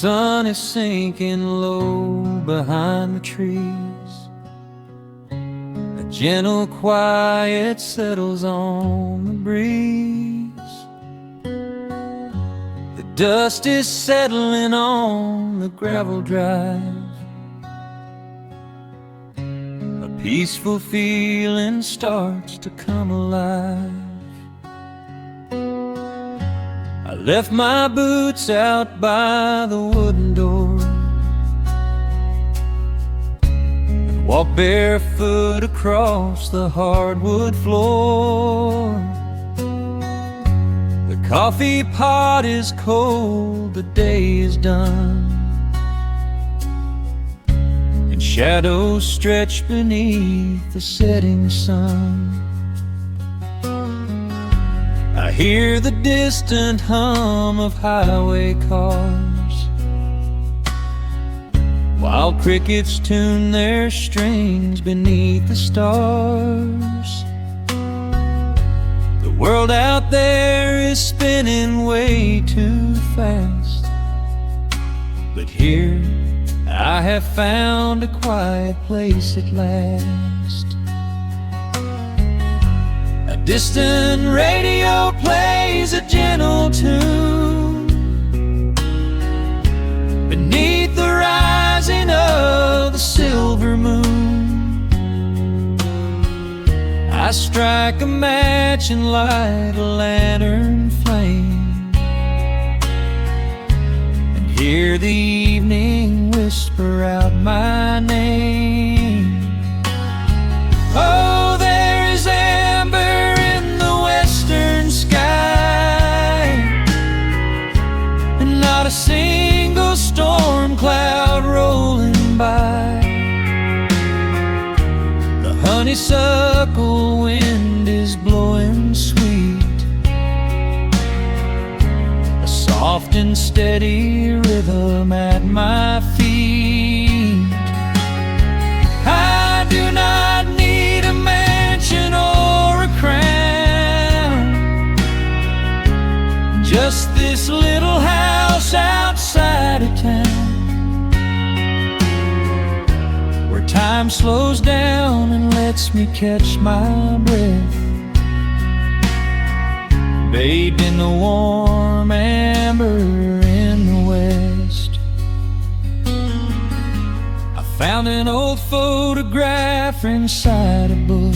sun is sinking low behind the trees. A gentle quiet settles on the breeze. The dust is settling on the gravel drive. A peaceful feeling starts to come alive. I left my boots out by the wooden door and walked barefoot across the hardwood floor. The coffee pot is cold, the day is done, and shadows stretch beneath the setting sun. I hear the distant hum of highway cars, while crickets tune their strings beneath the stars. The world out there is spinning way too fast, but here I have found a quiet place at last. A distant radio plays a gentle tune beneath the rising of the silver moon. I strike a match and light a lantern flame, and hear the evening whisper out my name. Oh, there is amber in the western sky, and not a single storm cloud rolling by. The honeysuckle wind is blowing sweet, a soft and steady rhythm at my feet. I do not need a mansion or a crown, just this little house outside of town, where time slows down and lets me catch my breath, bathed in the warm amber in the west. I found an old photograph inside a book.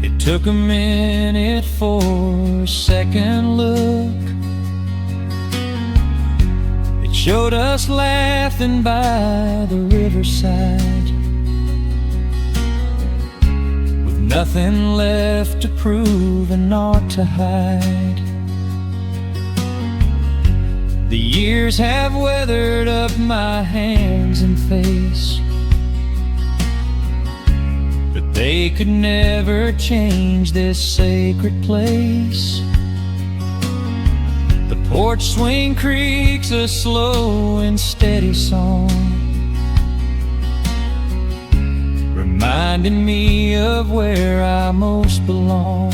It took a minute for a second look. It showed us laughing by the riverside, with nothing left to prove and naught to hide. The years have weathered up my hands and face, but they could never change this sacred place. The porch swing creaks a slow and steady song, reminding me of where I most belong.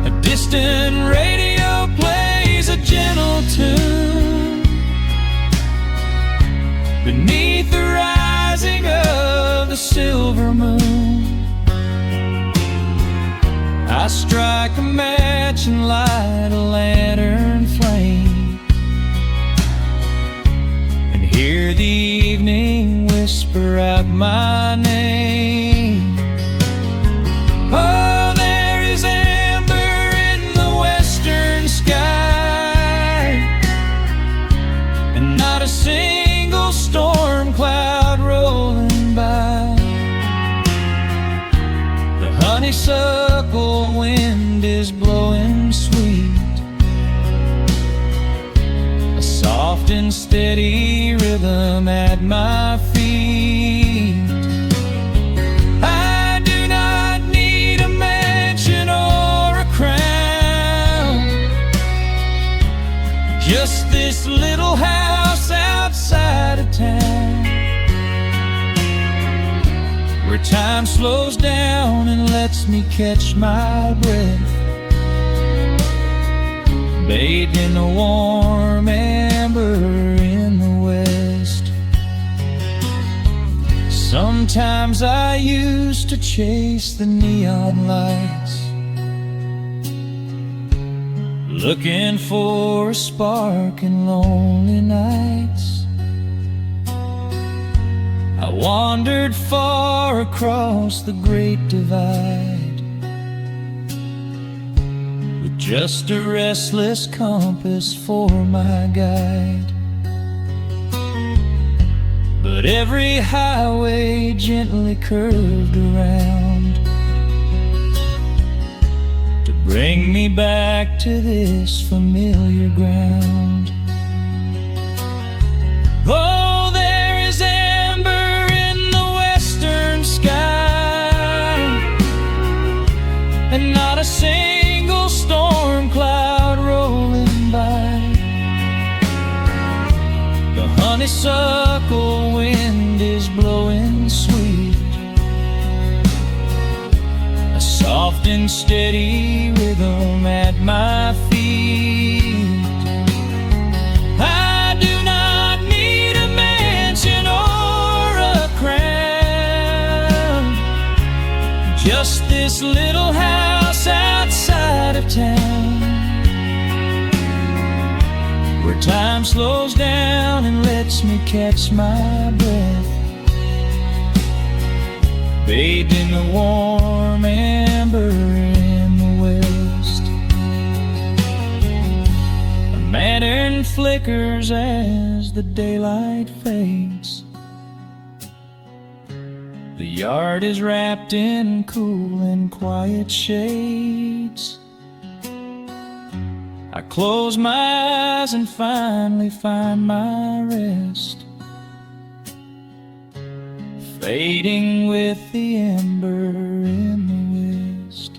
A distant radio plays a gentle tune beneath the rising of the silver moon. I strike a match and light a lantern flame, and hear the evening whisper out my name. Oh, there is amber in the western sky, and not a single storm cloud rolling by. The honeysuckle wind is blowing sweet, a soft and steady rhythm at my feet. I do not need a mansion or a crown, just this little house outside of town, where time slows down and lets me catch my breath, bathed in the warm amber in the west. Sometimes I used to chase the neon lights, looking for a spark in lonely nights. I wandered far across the great divide, with just a restless compass for my guide. But every highway gently curved around to bring me back to this familiar ground. Oh, there is amber in the western sky, and not a single storm cloud rolling by. The honeysuckle wind is blowing sweet, a soft and steady rhythm at my feet. I do not need a mansion or a crown, just this little house outside of town, where time slows down and lets me catch my breath, bathed in the warm amber in the west. A lantern flickers as the daylight fades. The yard is wrapped in cool and quiet shades. I close my eyes and finally find my rest, fading with the ember in the west.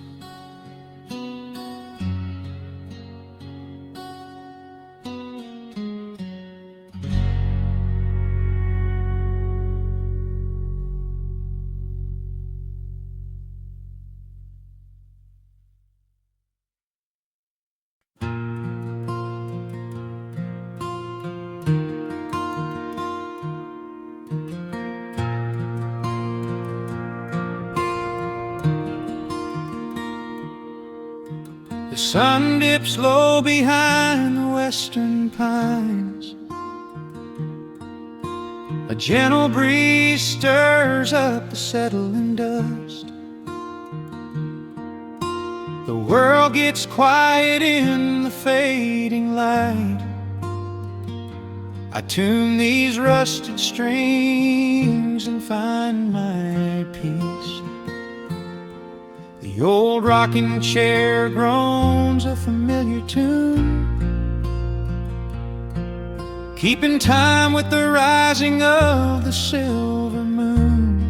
The sun dips low behind the western pines. A gentle breeze stirs up the settling dust. The world gets quiet in the fading light. I tune these rusted strings and find my peace. The old rocking chair groans a familiar tune, keeping time with the rising of the silver moon.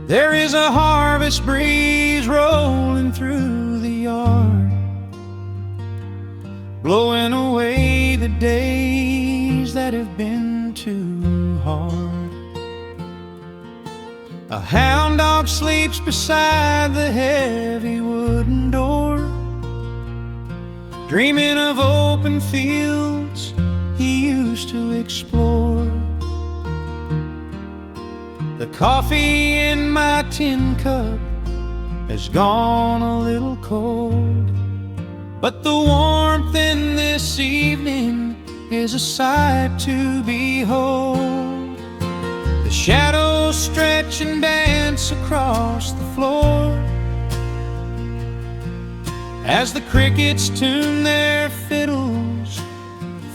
There is a harvest breeze rolling through the yard, blowing away the days that have been too hard. A hound dog sleeps beside the heavy wooden door, dreaming of open fields he used to explore. The coffee in my tin cup has gone a little cold, but the warmth in this evening is a sight to behold. The shadows stretch and dance across the floor as the crickets tune their fiddles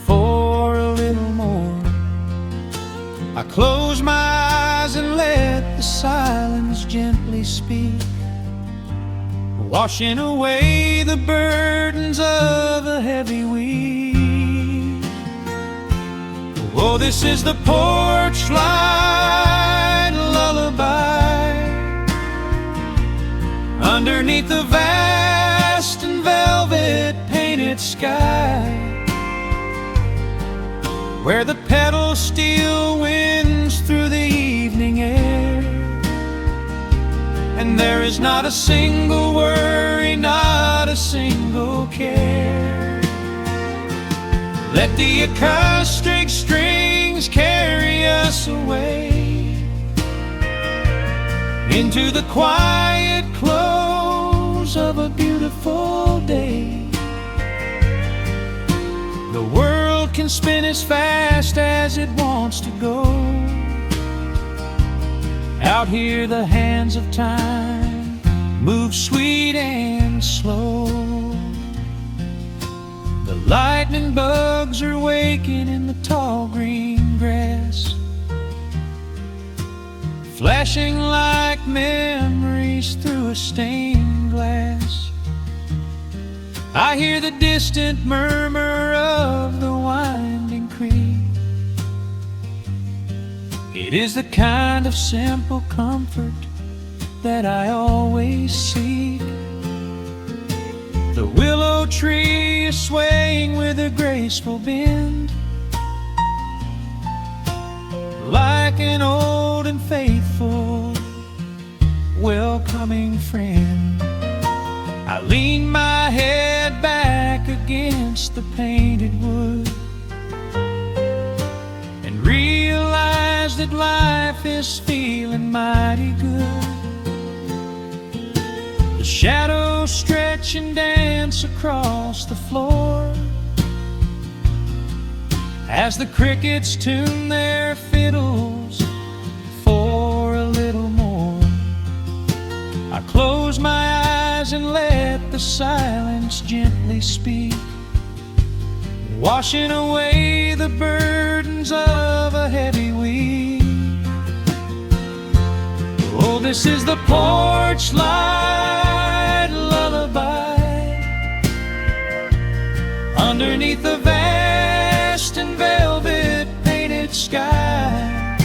for a little more. I close my eyes and let the silence gently speak, washing away the burdens of a heavy week. Oh, this is the porch light lullaby underneath the vast and velvet painted sky, where the petals steal winds through the evening air, and there is not a single worry, not not a single care. Let the acoustic strings carry us away into the quiet close of a beautiful day. The world can spin as fast as it wants to go. Out here the hands of time move sweet and slow. The lightning bugs are waking in the tall green grass, flashing like memories through a stained glass. I hear the distant murmur of the winding creek. It is the kind of simple comfort that I always seek. The willow tree is swaying with a graceful bend, like an old and faithful welcoming friend. I lean my head back against the painted wood and realize that life is feeling mighty good. The shadows stretch and dance across the floor as the crickets tune their fiddles for a little more. I close my eyes and let the silence gently speak, washing away the burdens of a heavy week. Oh, this is the porch light lullaby underneath the vast and velvet painted sky,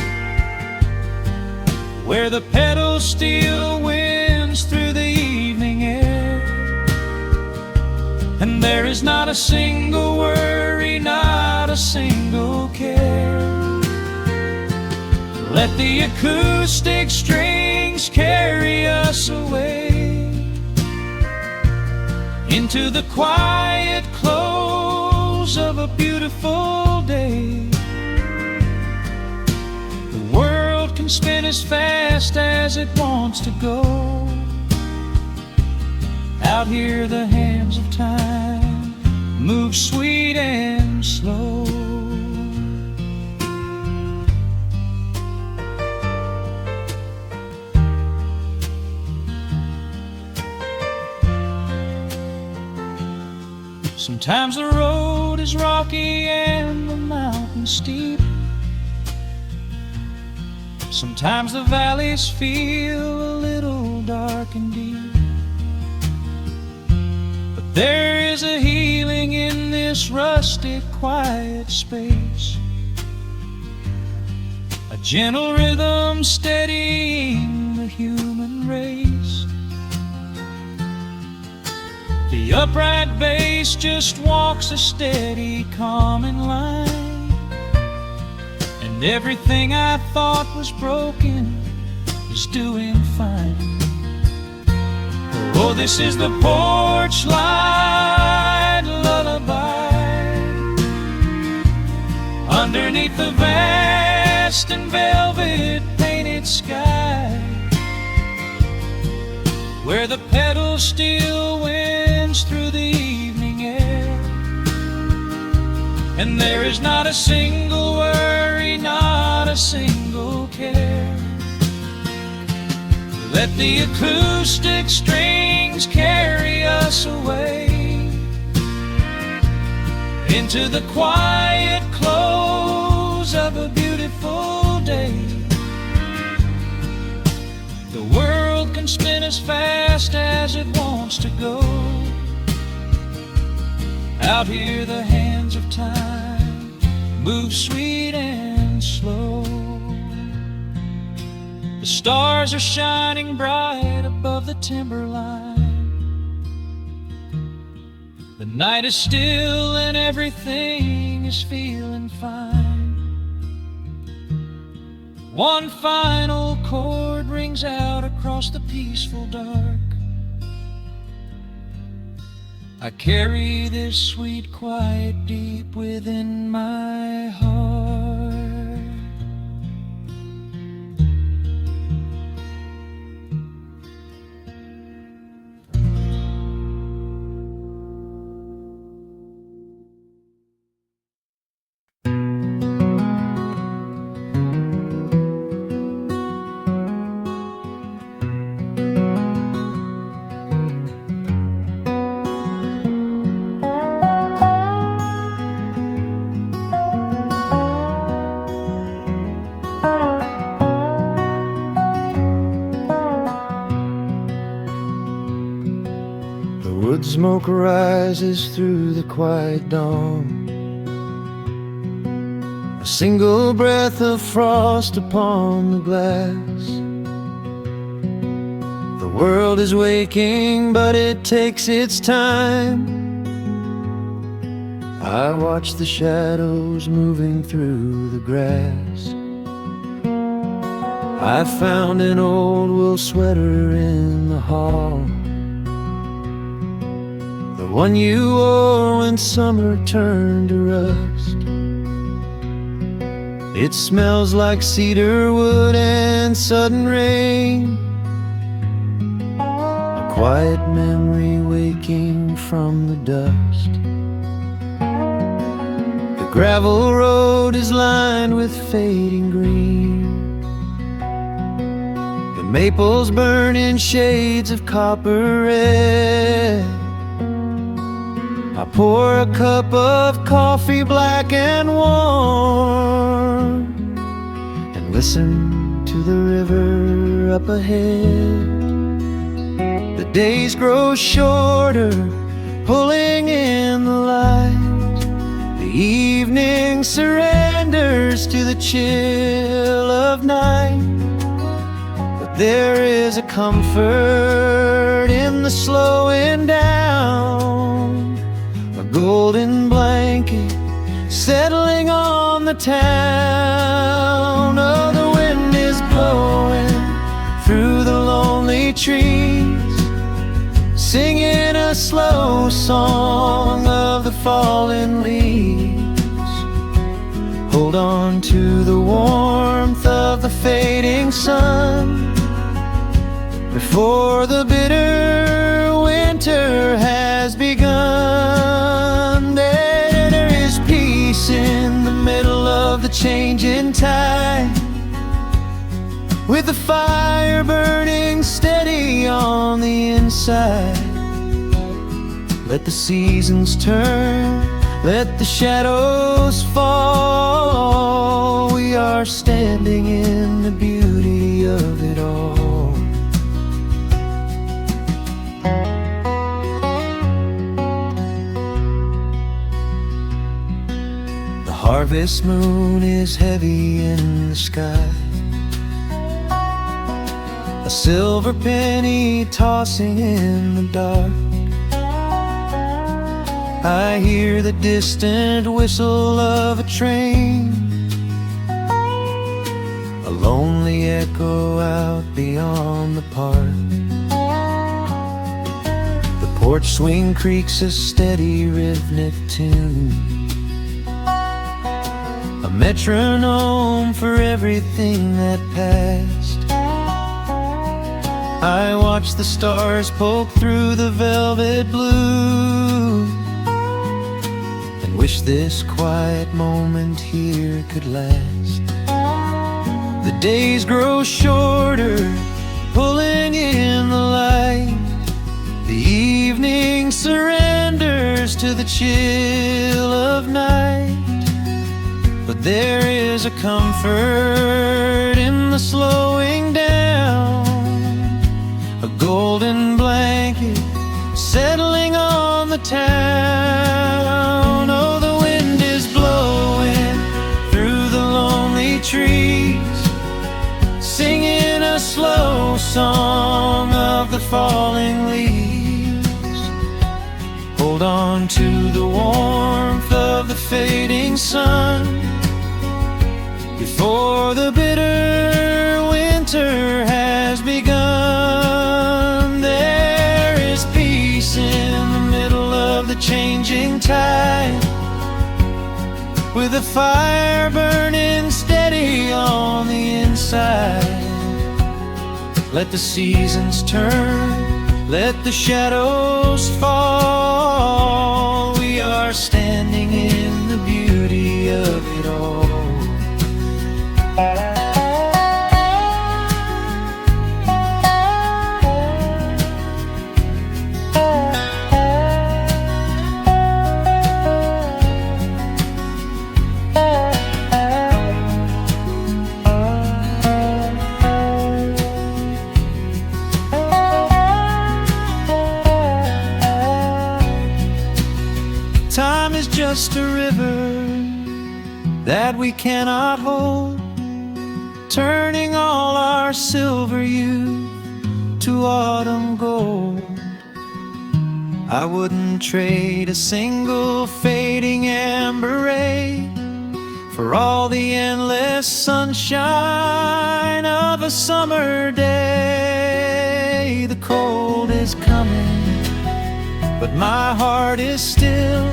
where the petals still winds through the evening air, and there is not a single worry, not a single care. Let the acoustic strings carry us away into the quiet close of a beautiful day. The world can spin as fast as it wants to go. Out here the hands of time move sweet and slow. Sometimes the road is rocky and the mountain steep. Sometimes the valleys feel a little dark and deep. But there is a healing in this rustic, quiet space, a gentle rhythm steadying the human race. The upright bass just walks a steady, calming line, and everything I thought was broken is doing fine. Oh, this is the porch light lullaby underneath the vast and velvet painted sky, where the petals still winds through the evening air, and there is not a single worry, not a single care. Let the acoustic strings carry us away into the quiet close of a beautiful day. The world can spin as fast as it wants to go. Out here the hands of time move sweet and slow. The stars are shining bright above the timberline. The night is still and everything is feeling fine. One final chord rings out across the peaceful dark, I carry this sweet quiet deep within my heart. Wood smoke rises through the quiet dawn, a single breath of frost upon the glass. The world is waking, but it takes its time. I watch the shadows moving through the grass. I found an old wool sweater in the hall, the one you wore when summer turned to rust. It smells like cedar wood and sudden rain, a quiet memory waking from the dust. The gravel road is lined with fading green, the maples burn in shades of copper red. I pour a cup of coffee black and warm, and listen to the river up ahead. The days grow shorter, pulling in the light. The evening surrenders to the chill of night. But there is a comfort in the slowing down, a golden blanket settling on the town. Oh, the wind is blowing through the lonely trees, singing a slow song of the fallen leaves. Hold on to the warmth of the fading sun before the bitter winter has begun. There is peace in the middle of the changing tide, with the fire burning steady on the inside. Let the seasons turn, let the shadows fall. We are standing in the beauty of it all. The harvest moon is heavy in the sky, a silver penny tossing in the dark. I hear the distant whistle of a train, a lonely echo out beyond the park. The porch swing creaks a steady rhythmic tune, a metronome for everything that passed. I watch the stars poke through the velvet blue, and wish this quiet moment here could last. The days grow shorter, pulling in the light. The evening surrenders to the chill of night. But there is a comfort in the slowing down, a golden blanket settling on the town. Oh, the wind is blowing through the lonely trees, singing a slow song of the falling leaves. Hold on to the warmth of the fading sun before the bitter winter has begun. There is peace in the middle of changing tide, with a fire burning steady on the inside. Let the seasons turn, let the shadows fall. We are standing in the beauty of it all. Time is just a river that we cannot hold, turning all our silver youth to autumn gold. I wouldn't trade a single fading amber ray for all the endless sunshine of a summer day. The cold is coming, but my heart is still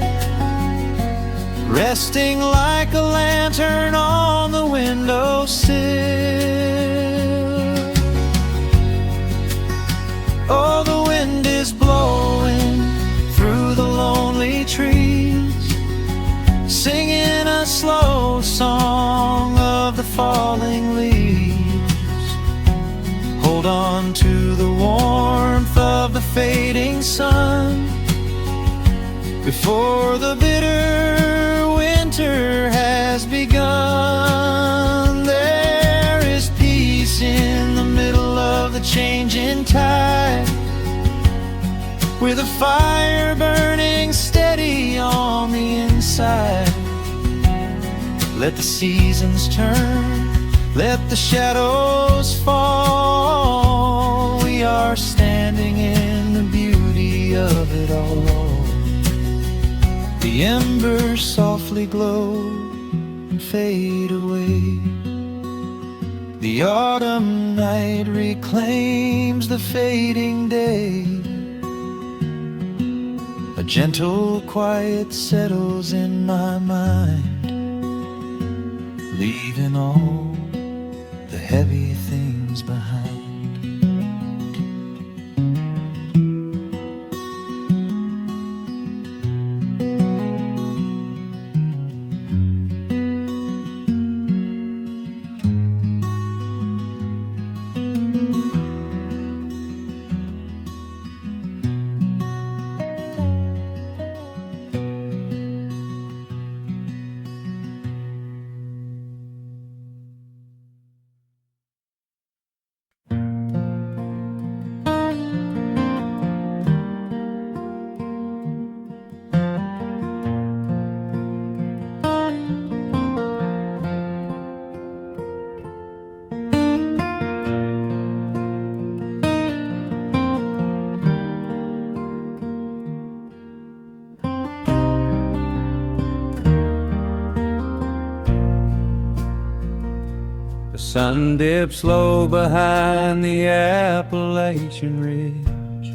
resting like a lantern on the windowsill. Oh, the wind is blowing through the lonely trees, singing a slow song of the falling leaves. Hold on to the warmth of the fading sun before the bitter winter has begun. There is peace in the middle of the changing tide, with a fire burning steady on the inside. Let the seasons turn, let the shadows fall. We are standing in the beauty of it all. The embers softly glow and fade away. The autumn night reclaims the fading day. A gentle quiet settles in my mind, leaving all the heavy things behind. Sun dips low behind the Appalachian Ridge.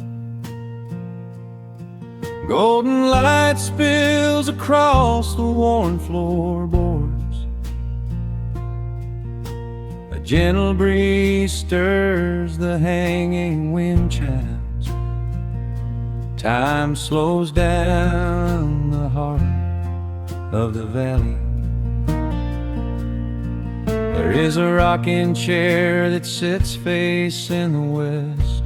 Golden light spills across the worn floorboards. A gentle breeze stirs the hanging wind chimes. Time slows down the heart of the valley. There is a rocking chair that sits facing the west,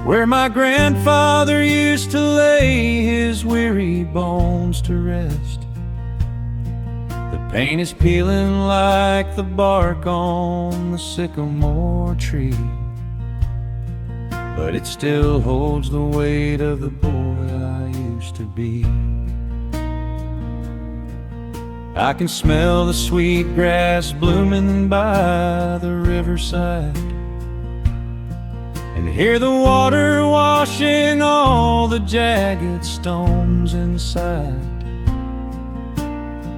where my grandfather used to lay his weary bones to rest. The paint is peeling like the bark on the sycamore tree, but it still holds the weight of the boy I used to be. I can smell the sweet grass blooming by the riverside, and hear the water washing all the jagged stones inside.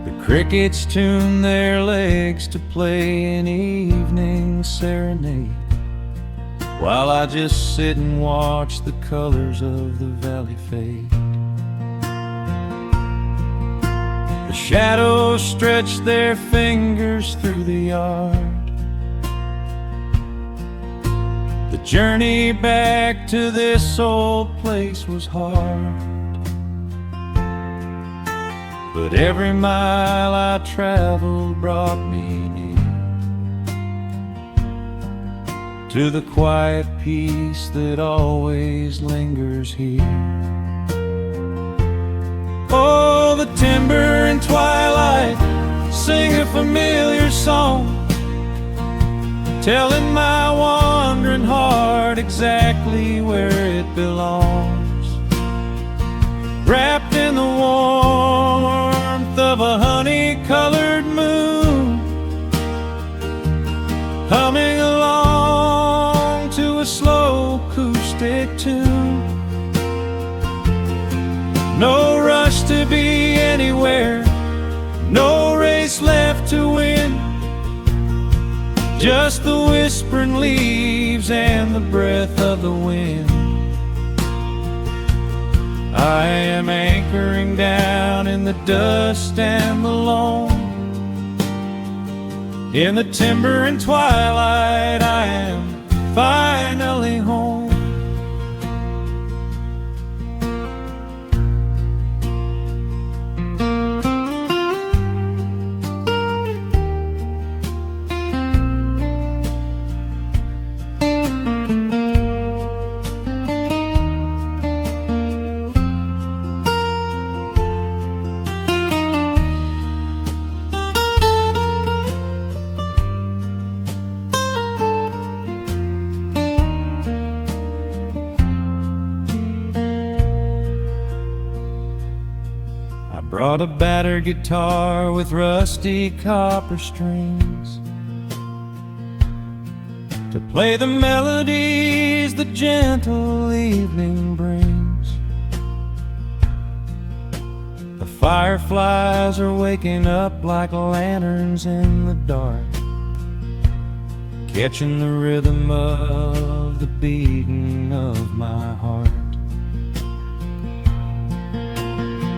The crickets tune their legs to play an evening serenade, while I just sit and watch the colors of the valley fade. The shadows stretch their fingers through the yard. The journey back to this old place was hard, but every mile I traveled brought me near to the quiet peace that always lingers here. Oh, the timber and twilight sing a familiar song, telling my wandering heart exactly where it belongs. Wrapped in the warmth of a honey-colored moon, humming along to a slow acoustic tune. No rush to be anywhere, no race left to win, just the whispering leaves and the breath of the wind. I am anchoring down in the dust and the loam. In the timber and twilight, I am finally home. Brought a battered guitar with rusty copper strings to play the melodies the gentle evening brings. The fireflies are waking up like lanterns in the dark, catching the rhythm of the beating of my heart.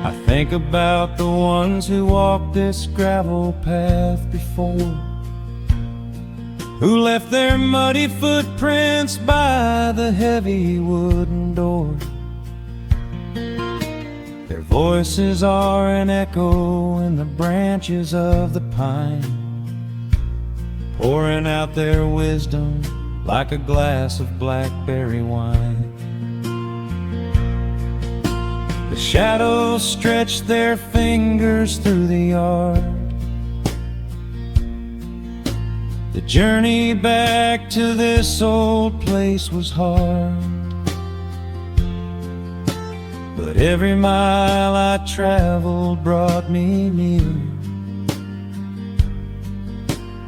I think about the ones who walked this gravel path before, who left their muddy footprints by the heavy wooden door. Their voices are an echo in the branches of the pine, pouring out their wisdom like a glass of blackberry wine. The shadows stretch their fingers through the yard. The journey back to this old place was hard, but every mile I traveled brought me near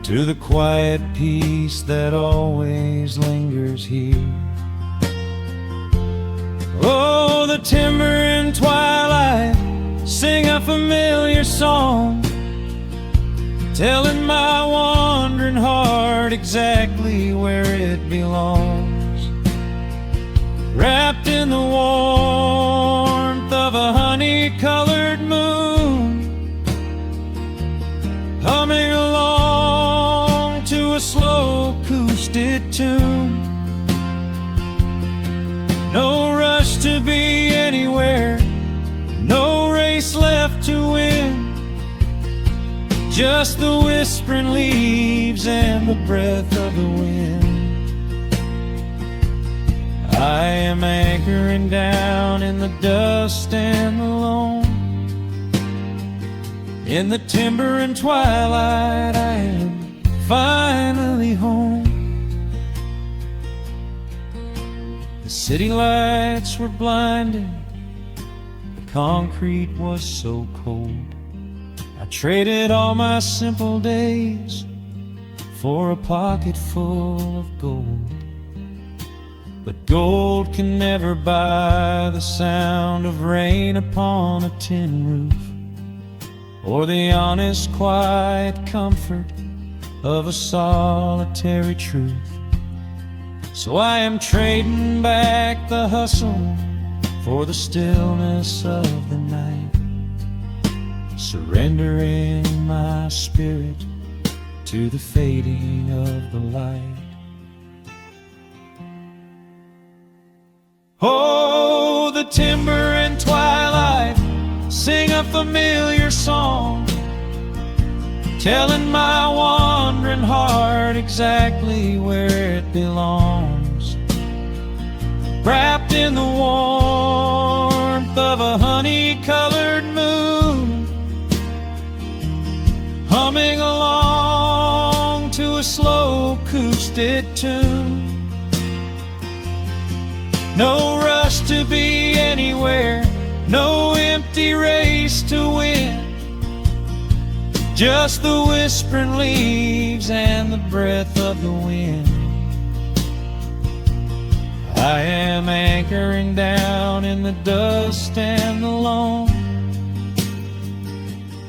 to the quiet peace that always lingers here. Oh, the timber and twilight sing a familiar song, telling my wandering heart exactly where it belongs. Wrapped in the warmth of a honey-colored moon, humming along to a slow acoustic tune. No rush to be anywhere, no race left to win, just the whispering leaves and the breath of the wind. I am anchoring down in the dust and the loam. In the timber and twilight, I am finally home. The city lights were blinding, the concrete was so cold. I traded all my simple days for a pocket full of gold. But gold can never buy the sound of rain upon a tin roof, or the honest, quiet comfort of a solitary truth. So I am trading back the hustle for the stillness of the night, surrendering my spirit to the fading of the light. Oh, the timber and twilight sing a familiar song, telling my wandering heart exactly where it belongs. Wrapped in the warmth of a honey-colored moon, humming along to a slow acoustic tune. No rush to be anywhere, no empty race to win, just the whispering leaves and the breath of the wind. I am anchoring down in the dust and the loam.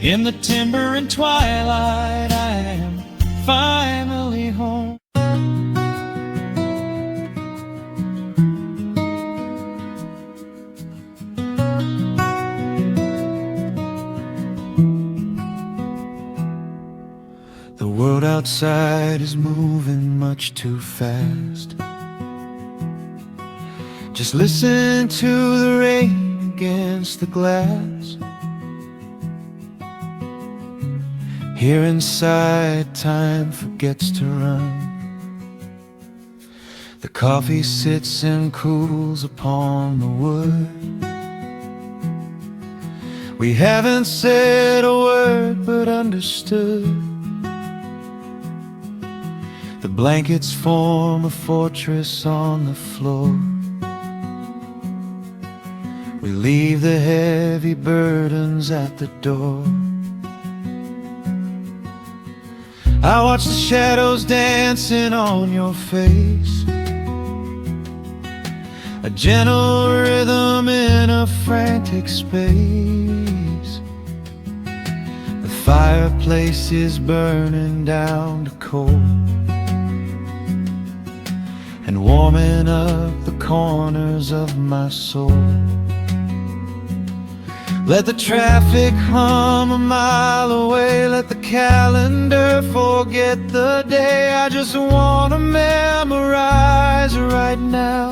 In the timber and twilight, I am finally home. The world outside is moving much too fast. Just listen to the rain against the glass. Here inside, time forgets to run. The coffee sits and cools upon the wood. We haven't said a word but understood. The blankets form a fortress on the floor. We leave the heavy burdens at the door. I watch the shadows dancing on your face, a gentle rhythm in a frantic space. The fireplace is burning down to coal and warming up the corners of my soul. Let the traffic hum a mile away, let the calendar forget the day. I just wanna memorize right now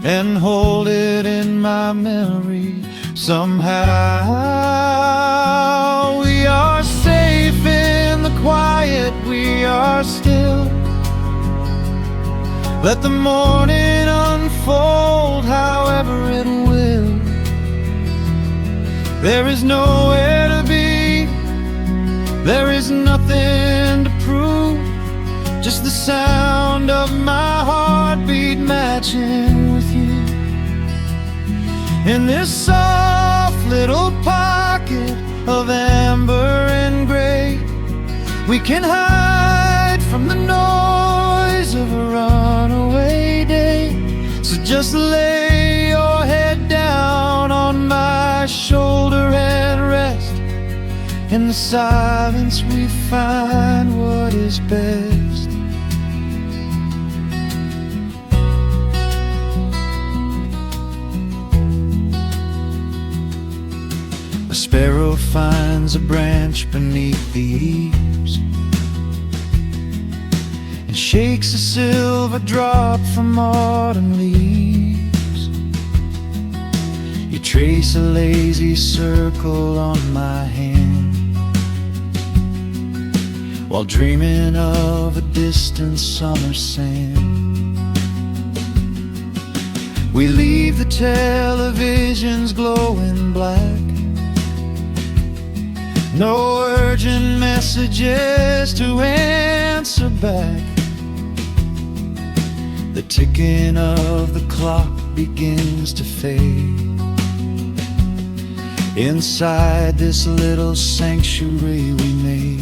and hold it in my memory somehow. We are safe in the quiet, we are still. Let the morning unfold however it will. There is nowhere to be, there is nothing to prove, just the sound of my heartbeat matching with you. In this soft little pocket of amber and gray, we can hide from the noise of a runaway day. So just lay your head down on my shoulder and rest. In the silence we find what is best. A sparrow finds a branch beneath the eaves and shakes a silver drop from autumn leaves. You trace a lazy circle on my hand while dreaming of a distant summer sand. We leave the televisions glowing black, no urgent messages to answer back. The ticking of the clock begins to fade inside this little sanctuary we made.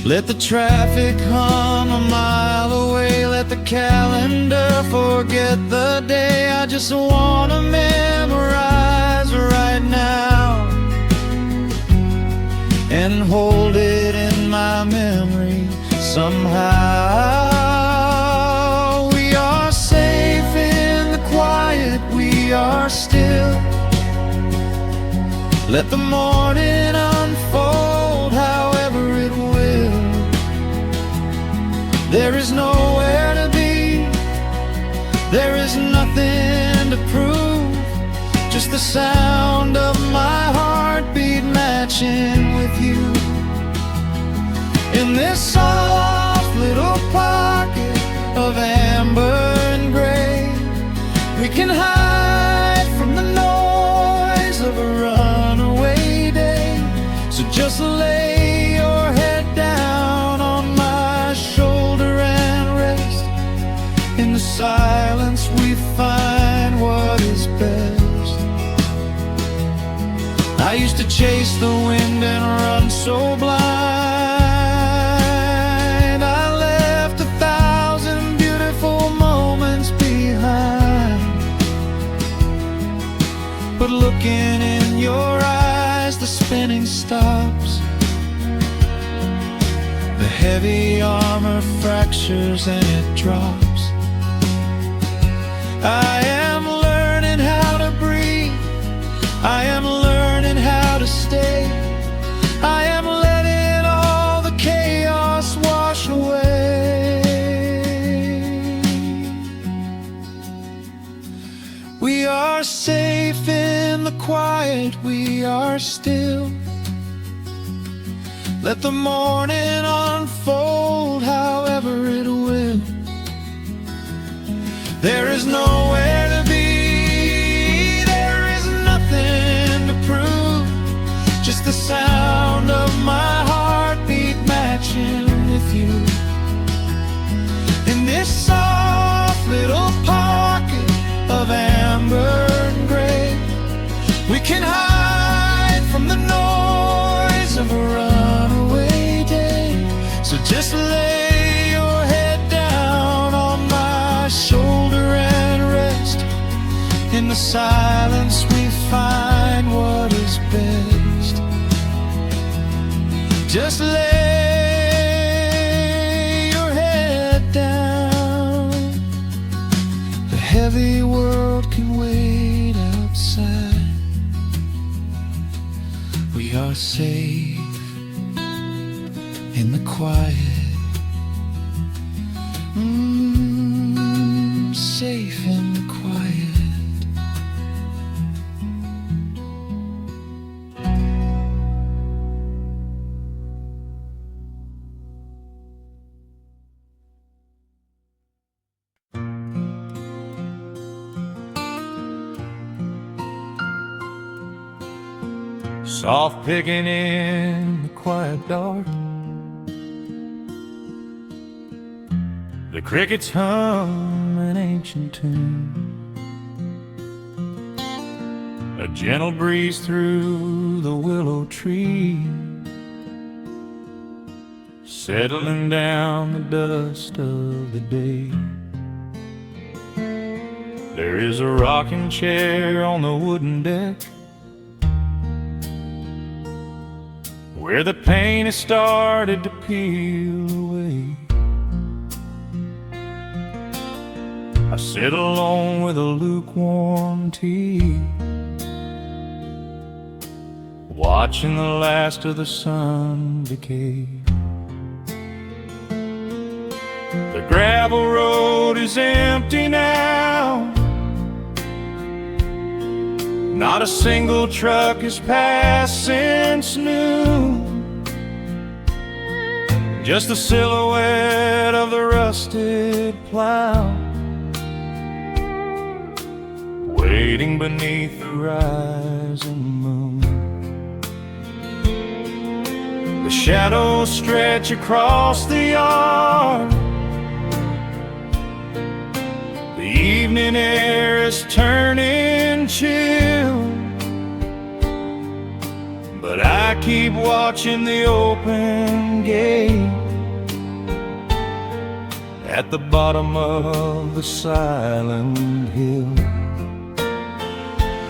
Let the traffic hum a mile away, let the calendar forget the day. I just wanna memorize right now and hold it in my memory Somehow we are safe in the quiet, we are still. Let the morning unfold however it will. There is nowhere to be, there is nothing to prove, just the sound of my heartbeat matching with you. In this soft little pocket of amber and gray, we can hide from the noise of a runaway day. So just lay your head down on my shoulder and rest. In the silence we find what is best. I used to chase the wind and run so blind. But looking in your eyes, the spinning stops. The heavy armor fractures and it drops. I am learning how to breathe, I am learning how to stay. I am letting all the chaos wash away. We are safe in the quiet, we are still. Let the morning unfold however it will. There is nowhere to be, there is nothing to prove, just the sound of my heartbeat matching with you. In this soft little pocket of amber and gray, we can hide from the noise of a runaway day. So just lay your head down on my shoulder and rest. In the silence we find what is best. Just lay your head down. The heavy world can wait outside. We are safe in the quiet. Safe in the quiet. Soft picking in the quiet dark, the crickets hum an ancient tune, a gentle breeze through the willow tree, settling down the dust of the day. There is a rocking chair on the wooden deck, where the paint has started to peel away. I sit alone with a lukewarm tea, watching the last of the sun decay. The gravel road is empty now, not a single truck has passed since noon. Just the silhouette of the rusted plow, waiting beneath the rising moon. The shadows stretch across the yard, the evening air is turning chill, but I keep watching the open gate at the bottom of the silent hill.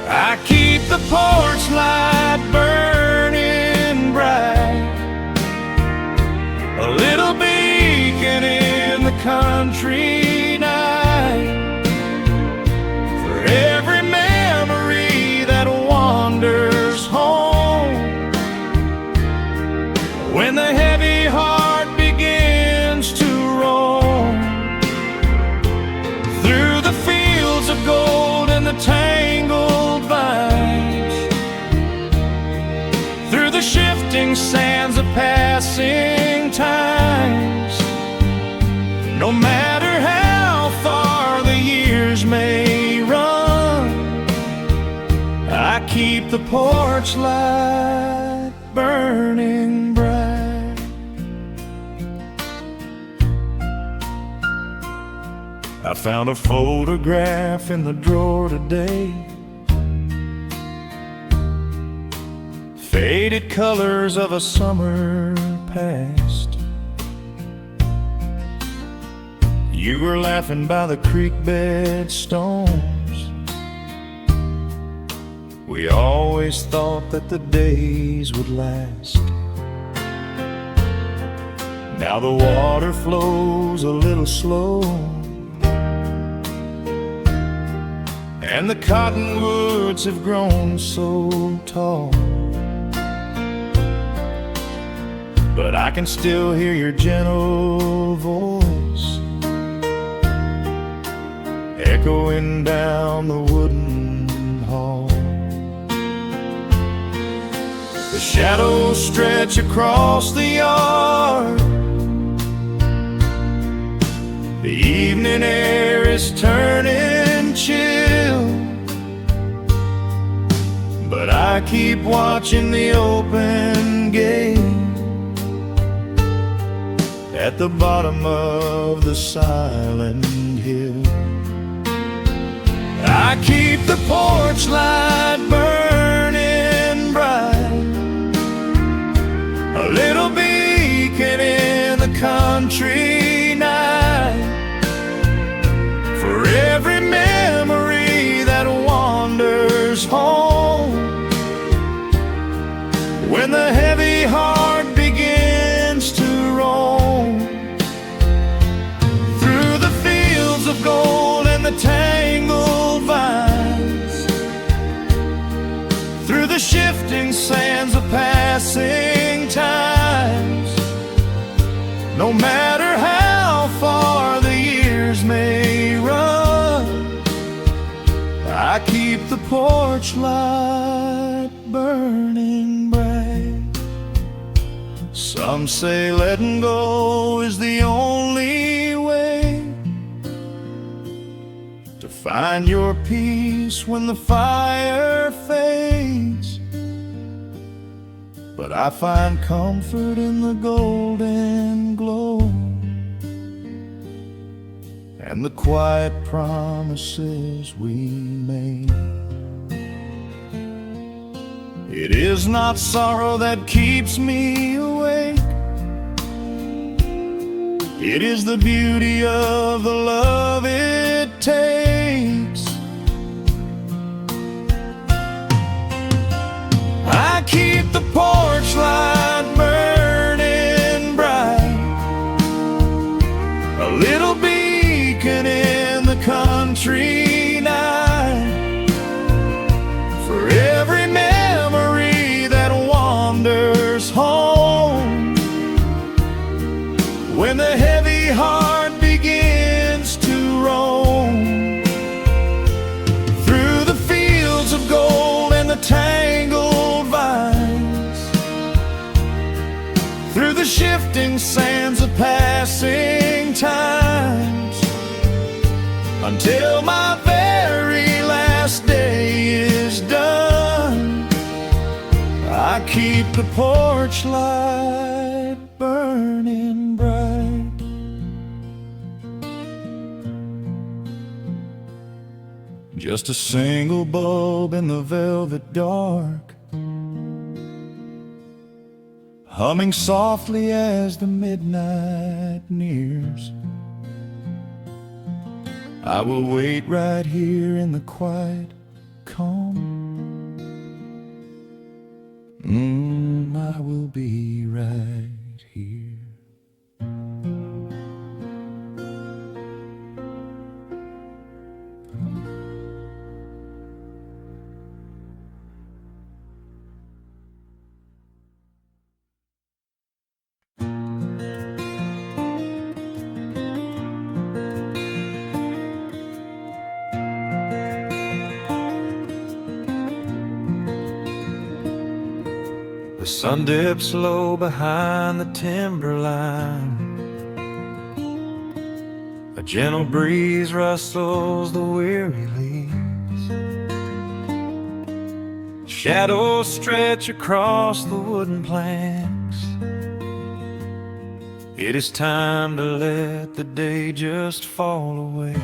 I keep the porch light burning bright, a little beat keep the porch light burning bright. I found a photograph in the drawer today, faded colors of a summer past. You were laughing by the creek bed stones. We always thought that the days would last. Now the water flows a little slow, and the cottonwoods have grown so tall. But I can still hear your gentle voice echoing down the wooden hall. The shadows stretch across the yard. The evening air is turning chill, but I keep watching the open gate at the bottom of the silent hill. I keep the porch light burning bright, a little beacon in the country night, for every memory that wanders home. When the heavy heart begins to roam through the fields of gold and the tangled vines, through the shifting sands of passing times, no matter how far the years may run, I keep the porch light burning bright. Some say letting go is the only way to find your peace when the fire fades, but I find comfort in the golden glow and the quiet promises we made. It is not sorrow that keeps me awake, it is the beauty of the love it takes. I keep the porch light burning bright, a little beacon in the country night, for every memory that wanders home. When the heavy heart begins to roam through the fields of gold and the tangled vines, through the shifting sands of passing times, until my very last day is done, I keep the porch light burning bright. Just a single bulb in the velvet dark, humming softly as the midnight nears. I will wait right here in the quiet calm. I will be right here. The sun dips low behind the timberline. A gentle breeze rustles the weary leaves, Shadows stretch across the wooden planks. It is time to let the day just fall away.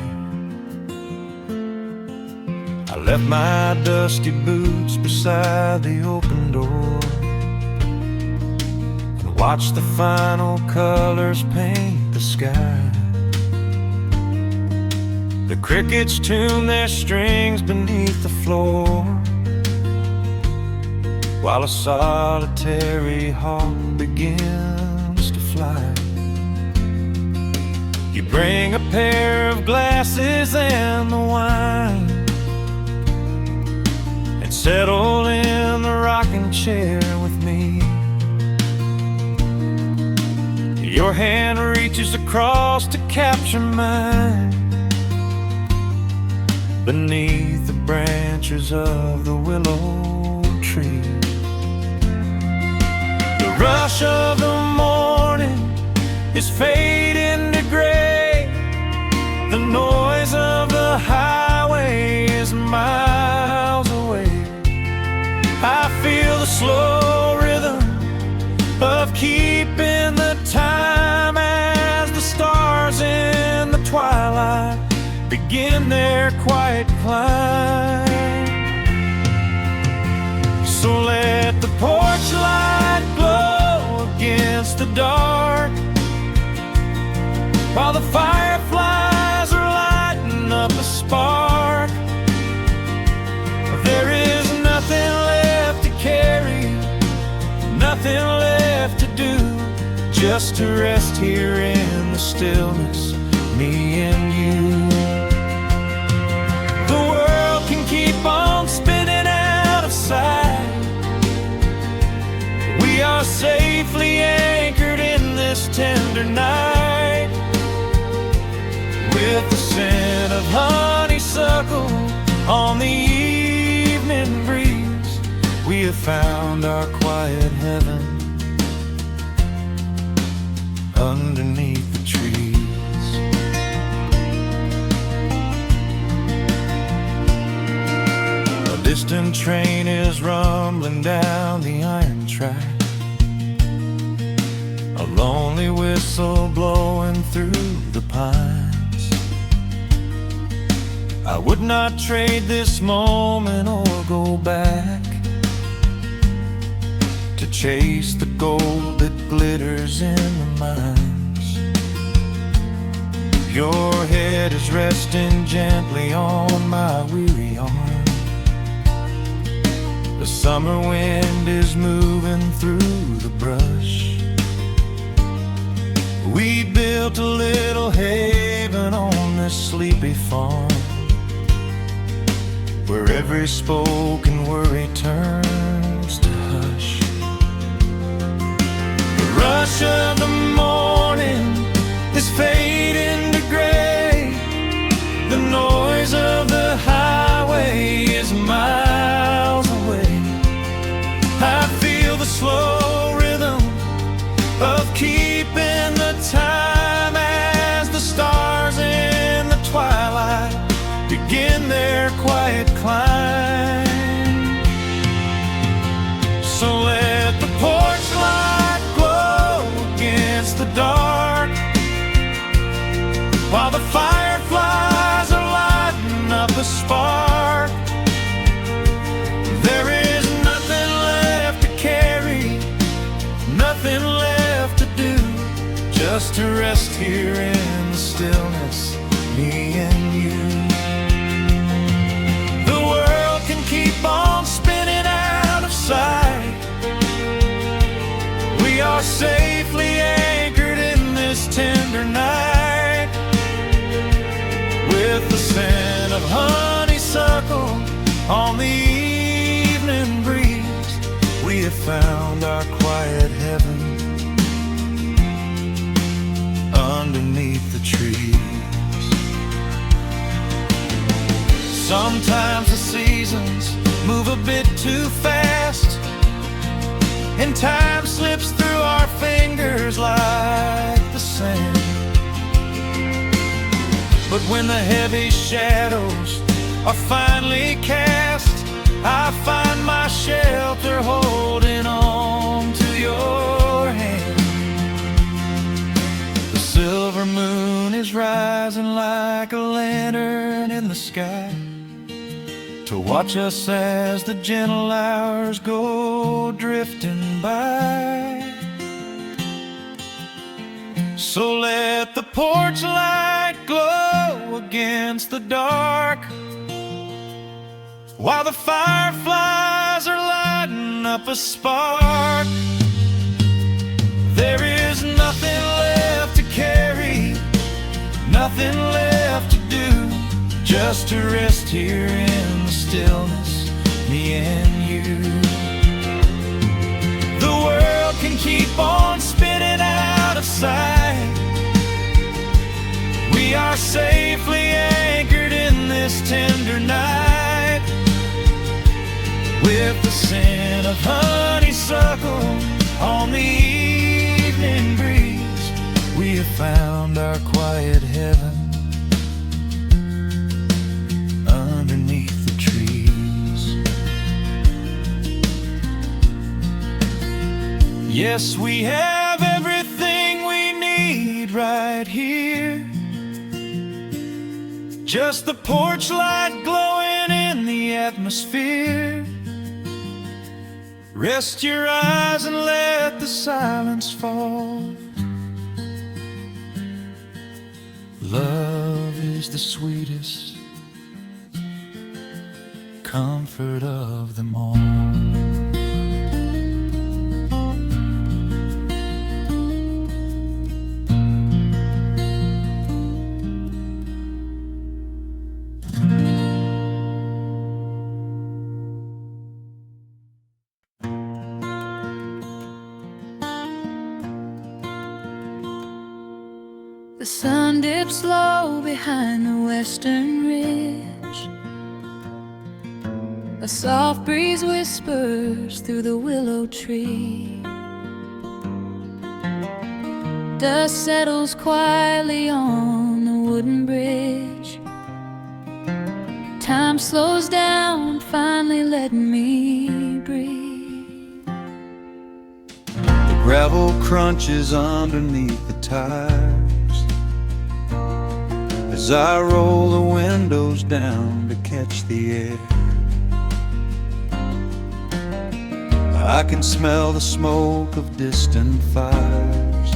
I left my dusty boots beside the open door and watched the final colors paint the sky. The crickets tune their strings beneath the floor, while a solitary hawk begins to fly. You bring a pair of glasses and the wine, and settle in the rocking chair with me. Your hand reaches across to capture mine beneath the branches of the willow tree. The rush of the morning is fading to gray. The noise of the highway is miles away. I feel the slow rhythm of keeping the time as the stars in the twilight begin their quiet climb. So let the porch light glow against the dark, while the fireflies are lighting up a spark. There is nothing left to carry, nothing left to do, just to rest here in the stillness, me and you. The world can keep on spinning out of sight. We are safely anchored in this tender night. With the scent of honeysuckle on the evening breeze, we have found our quiet heaven underneath the trees. A distant train is rumbling down the iron track, a lonely whistle blowing through the pines. I would not trade this moment or go back to chase the gold that glitters in the mines. Your head is resting gently on my weary arm. The summer wind is moving through the brush. We built a little haven on this sleepy farm, where every spoken worry turns to hush. The rush of the morning is fading to gray. The noise of the highway is miles away. I feel the slow rhythm of keeping the time as the stars in the twilight begin their quiet climb. So let the porch light glow against the dark, while the fireflies are lighting up a spark. There is nothing left to carry, nothing left to do, just to rest here in the stillness, me and you. Keep on spinning out of sight. We are safely anchored in this tender night. With the scent of honeysuckle on the evening breeze, we have found our quiet heaven underneath the trees. Sometimes the seasons move a bit too fast, and time slips through our fingers like the sand. But when the heavy shadows are finally cast, I find my share sky, to watch us as the gentle hours go drifting by. So let the porch light glow against the dark, while the fireflies are lighting up a spark. There is nothing left to carry, nothing left to do, just to rest here in the stillness, me and you. The world can keep on spinning out of sight, we are safely anchored in this tender night. With the scent of honeysuckle on the evening breeze, we have found our quiet heaven underneath the trees. Yes, we have everything we need right here, just the porch light glowing in the atmosphere. Rest your eyes and let the silence fall. Love is the sweetest comfort of them all. The sun dips low behind the western ridge, a soft breeze whispers through the willow tree. Dust settles quietly on the wooden bridge. Time slows down, finally letting me breathe. The gravel crunches underneath the tires as I roll the windows down to catch the air. I can smell the smoke of distant fires,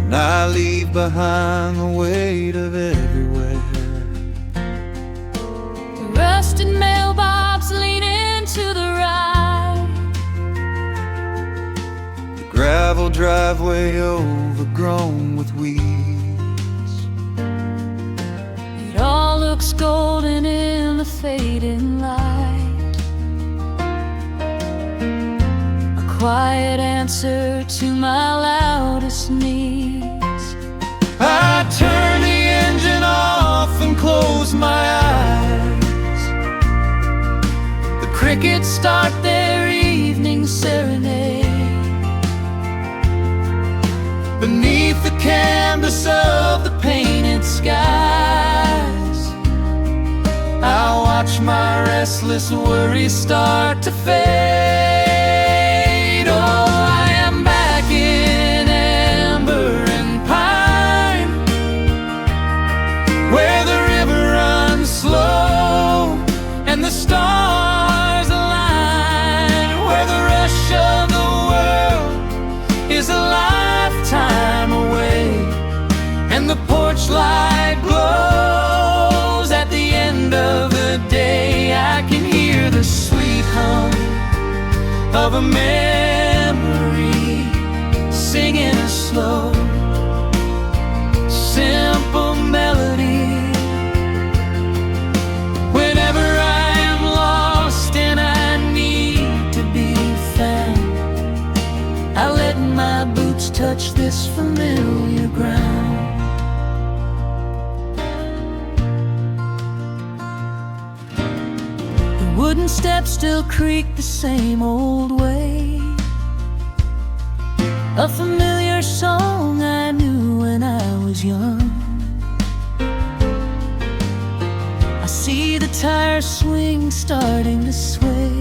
and I leave behind the weight of everywhere. The rusted mailbox leaning to the right, The gravel driveway overgrown with weeds. it all looks golden in the fading light, a quiet answer to my loudest needs. I turn the engine off and close my eyes. The crickets start their evening serenade. Beneath the canvas of the painted skies, I watch my restless worries start to fade. Oh, I am back in amber and pine, where the river runs slow and the stars align, where the rush of the world is a lifetime away, and the porch light glows at the end of the day. I can hear the sweet hum of a memory singing a slow, simple melody. Whenever I am lost and I need to be found, I let my boots touch this familiar ground. The wooden steps still creak the same old way, a familiar song I knew when I was young. I see the tire swing starting to sway,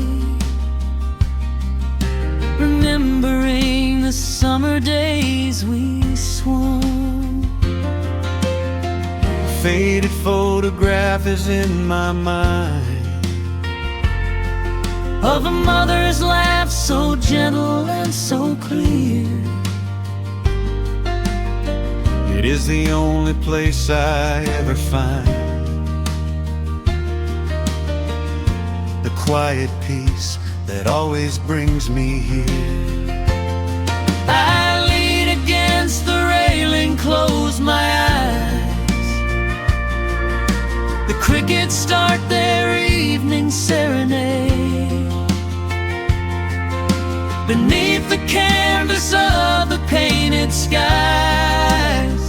remembering the summer days we swung. faded photograph is in my mind of a mother's laugh, so gentle and so clear. It is the only place I ever find the quiet peace that always brings me here. I lean against the railing, close my eyes. The crickets start their evening serenade. Beneath the canvas of the painted skies,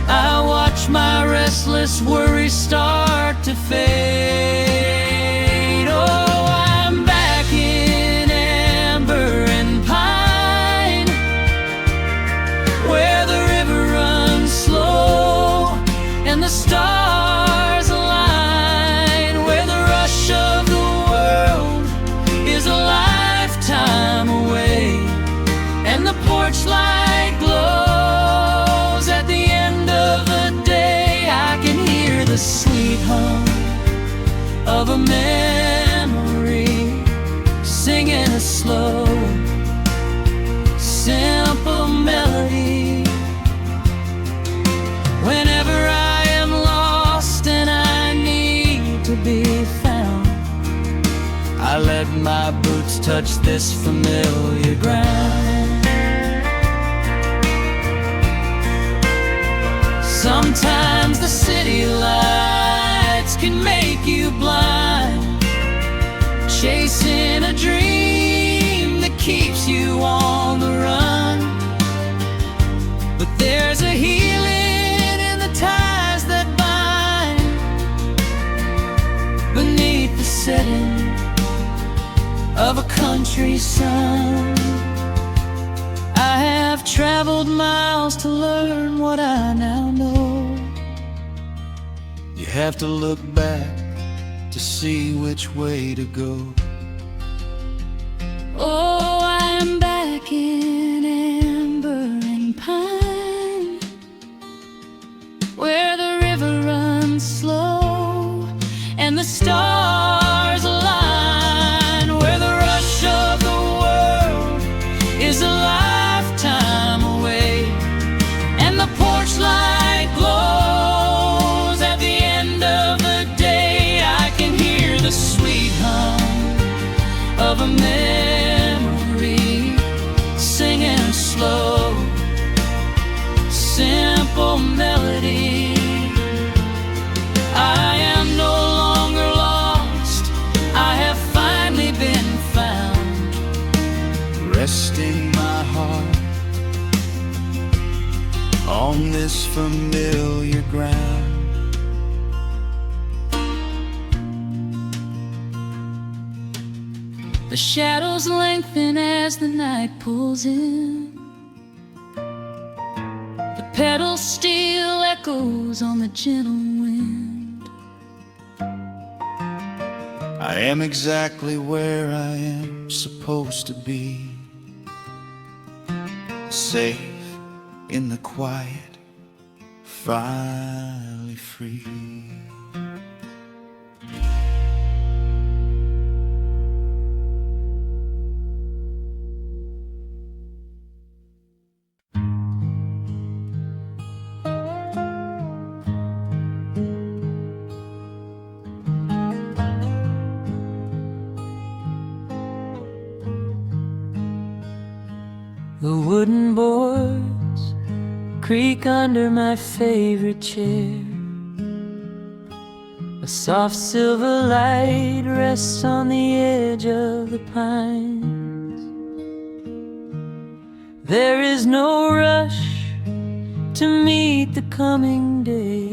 I watch my restless worries start to fade. Oh, I'm back in amber and pine, where the river runs slow and the stars align, where the rush of the world is a lifetime away, and the porch light glows at the end of the day. I can hear the sweet hum of a memory, singing a slow, simple melody. Whenever I am lost and I need to be found, I let my boots touch this familiar ground. Sometimes the city lights can make you blind, chasing a dream that keeps you on the run. But there's a healing in the ties that bind beneath the setting of a country sun. I have traveled miles to learn what I now know. You have to look back to see which way to go. Oh, I am back in amber and pine, where the river runs slow and the stars align, where the rush of the world is a lifetime away, and the porch light glows at the end of the day. I can hear the sweet hum of a memory, singing a slow, simple melody. I am no longer lost, I have finally been found, Resting my heart on this familiar ground. The shadows lengthen as the night pulls in. The pedal steel echoes on the gentle wind. I am exactly where I am supposed to be, safe in the quiet, finally free. The wooden boards creak under my favorite chair. A soft silver light rests on the edge of the pines. There is no rush to meet the coming day,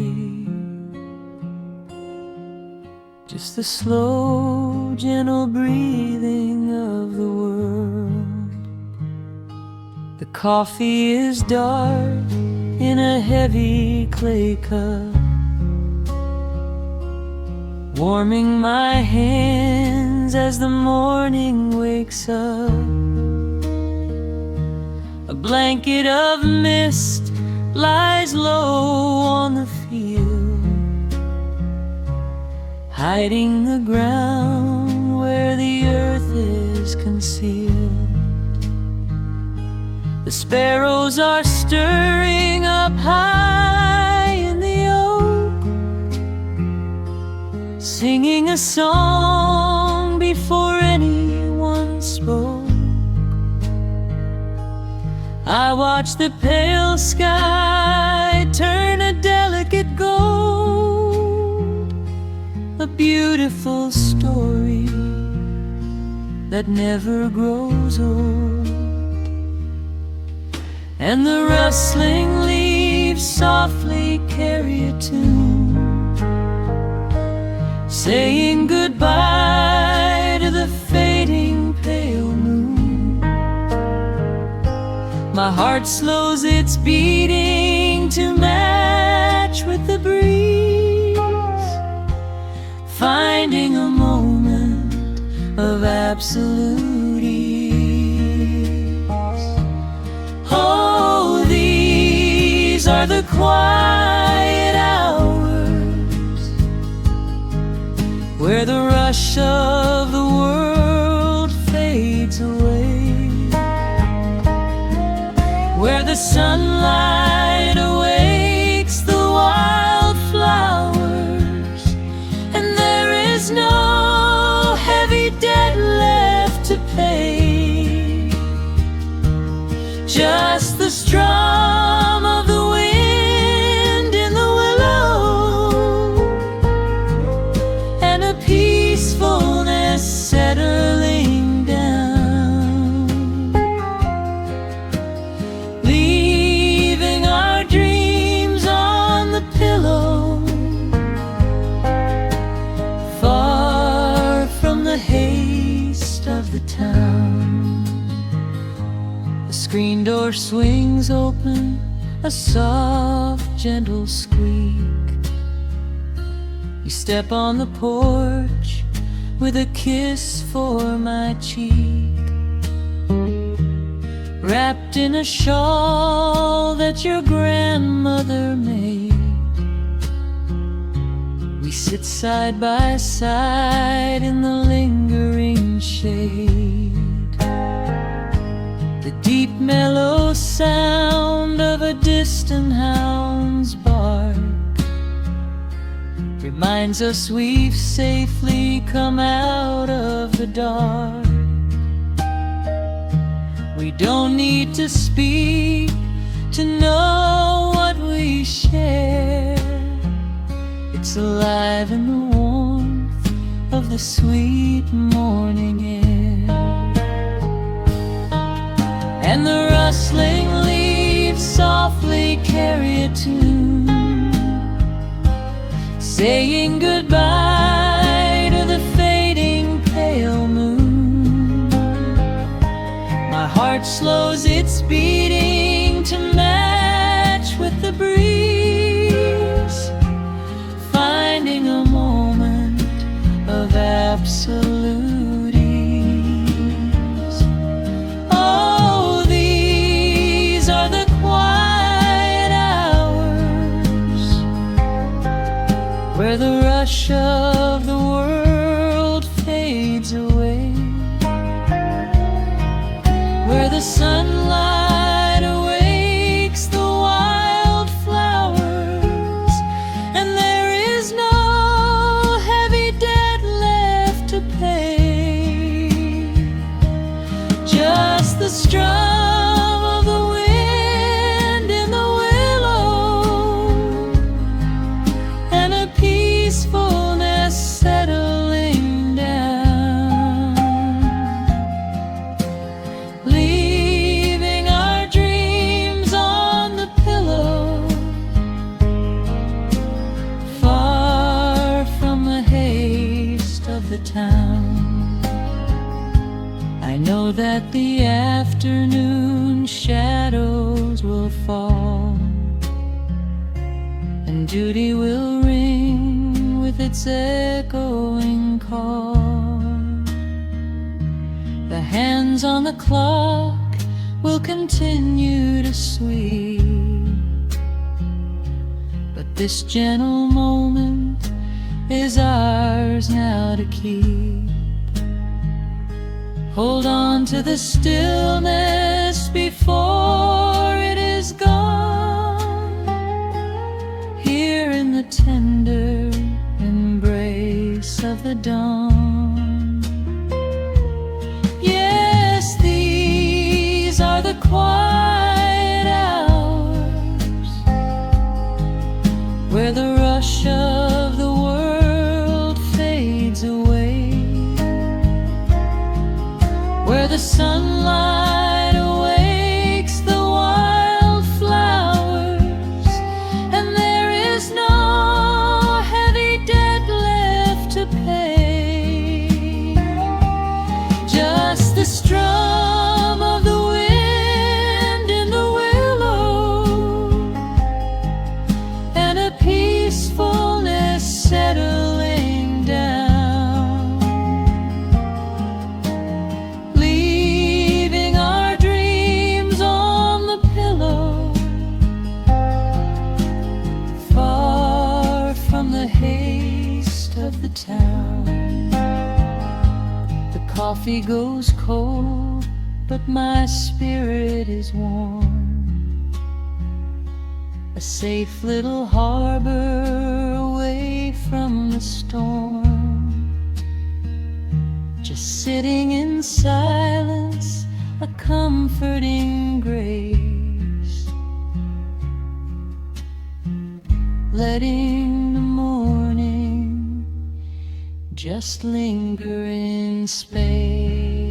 just the slow, gentle breathing of the world. The coffee is dark in a heavy clay cup, warming my hands as the morning wakes up. A blanket of mist lies low on the field. hiding the ground where the earth is concealed. The sparrows are stirring up high in the oak, singing a song before anyone spoke. I watch the pale sky turn a delicate gold, a beautiful story that never grows old. And the rustling leaves softly carry a tune, saying goodbye to the fading pale moon. My heart slows its beating to match with the breeze, finding a moment of absolute ease. Oh, these are the quiet hours where the rush of the world fades away, where the sunlight awakes the wildflowers, and there is no heavy debt left to pay. Just the strum of the wind in the willow, and a peacefulness settling down, leaving our dreams on the pillow, far from the haste of the town. The screen door swings open, a soft, gentle squeak. You step on the porch with a kiss for my cheek, wrapped in a shawl that your grandmother made. We sit side by side in the lingering shade. The deep mellow sound of a distant hound's bark reminds us we've safely come out of the dark. We don't need to speak to know what we share. It's alive in the warmth of the sweet morning air. And the rustling leaves softly carry a tune, saying goodbye to the fading pale moon. My heart slows its beating to match with the breeze, finding a moment of absolute ease. Oh, these are the quiet hours where the rush of the world fades away, where the sunlight awakes the wildflowers, and there is no heavy debt left to pay. Just the strum of the wind in the willow, and a peacefulness settling down, leaving our dreams on the pillow, far from the haste of the town. I know that the afternoon shadows will fall, and duty will ring with its echoing call. The hands on the clock will continue to sweep, but this gentle moment is ours to keep. Hold on to the stillness before it is gone. Here in the tender embrace of the dawn. Yes, these are the quiet hours where the rush of the world fades away, where the sunlight awakes the wildflowers, and there is no heavy debt left to pay. Just the strum of the wind in the willow, and a peacefulness settling down, leaving our dreams on the pillow, far from the haste of the town. The coffee goes cold, but my spirit is warm. A safe little harbor away from the storm. Just sitting in silence, a comforting grace, letting the morning just linger in space.